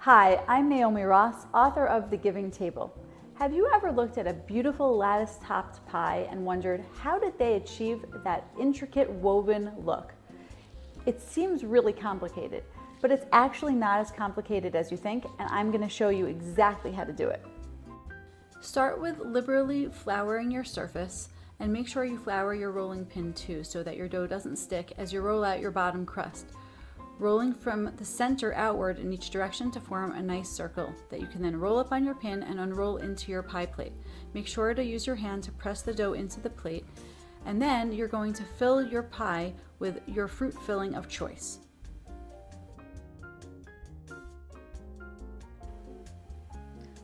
Hi, I'm Naomi Ross, author of The Giving Table. Have you ever looked at a beautiful lattice-topped pie and wondered how did they achieve that intricate woven look? It seems really complicated, but it's actually not as complicated as you think, and I'm going to show you exactly how to do it. Start with liberally flouring your surface, and make sure you flour your rolling pin too so that your dough doesn't stick as you roll out your bottom crust, rolling from the center outward in each direction to form a nice circle that you can then roll up on your pin and unroll into your pie plate. Make sure to use your hand to press the dough into the plate, and then you're going to fill your pie with your fruit filling of choice.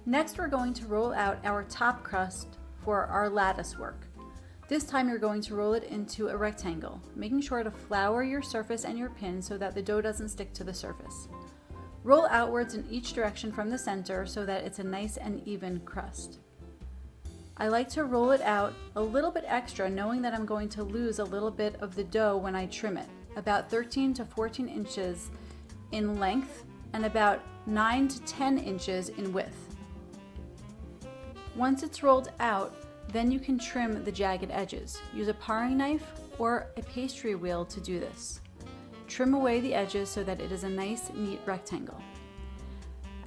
Next, we're going to roll out our top crust for our lattice work. This time you're going to roll it into a rectangle, making sure to flour your surface and your pin so that the dough doesn't stick to the surface. Roll outwards in each direction from the center so that it's a nice and even crust. I like to roll it out a little bit extra, knowing that I'm going to lose a little bit of the dough when I trim it, about 13 to 14 inches in length and about 9 to 10 inches in width. Once it's rolled out, then you can trim the jagged edges. Use a paring knife or a pastry wheel to do this. Trim away the edges so that it is a nice, neat rectangle.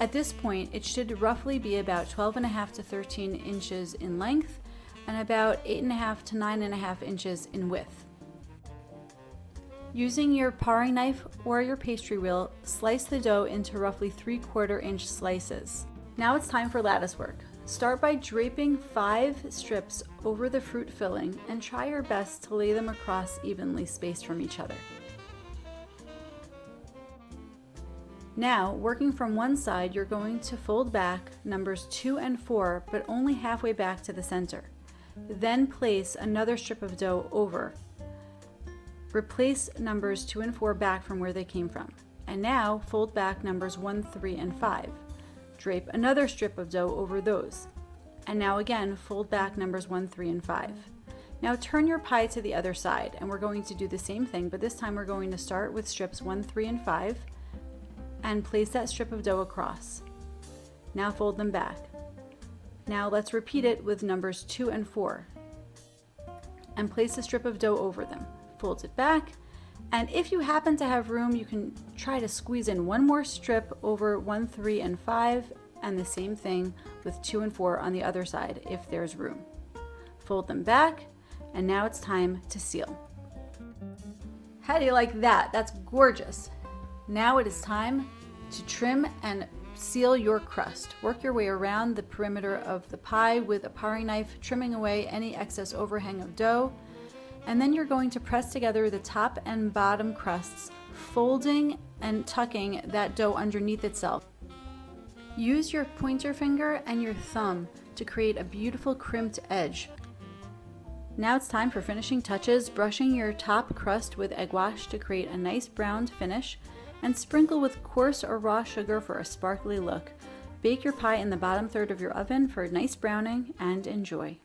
At this point, it should roughly be about 12.5 to 13 inches in length and about 8.5 to 9.5 inches in width. Using your paring knife or your pastry wheel, slice the dough into roughly 3/4 inch slices. Now it's time for lattice work. Start by draping 5 strips over the fruit filling and try your best to lay them across evenly spaced from each other. Now, working from one side, you're going to fold back numbers 2 and 4, but only halfway back to the center. Then place another strip of dough over. Replace numbers 2 and 4 back from where they came from. And now fold back numbers 1, 3, and 5. Drape another strip of dough over those. And now again, fold back numbers 1, 3, and 5. Now turn your pie to the other side, and we're going to do the same thing, but this time we're going to start with strips 1, 3, and 5, and place that strip of dough across. Now fold them back. Now let's repeat it with numbers 2 and 4, and place a strip of dough over them. Fold it back, and if you happen to have room, you can try to squeeze in one more strip over 1, 3, and 5, and the same thing with 2 and 4 on the other side if there's room. Fold them back, and now it's time to seal. How do you like that? That's gorgeous. Now it is time to trim and seal your crust. Work your way around the perimeter of the pie with a paring knife, trimming away any excess overhang of dough. And then you're going to press together the top and bottom crusts, folding and tucking that dough underneath itself. Use your pointer finger and your thumb to create a beautiful crimped edge. Now it's time for finishing touches, brushing your top crust with egg wash to create a nice browned finish, and sprinkle with coarse or raw sugar for a sparkly look. Bake your pie in the bottom third of your oven for a nice browning, and enjoy.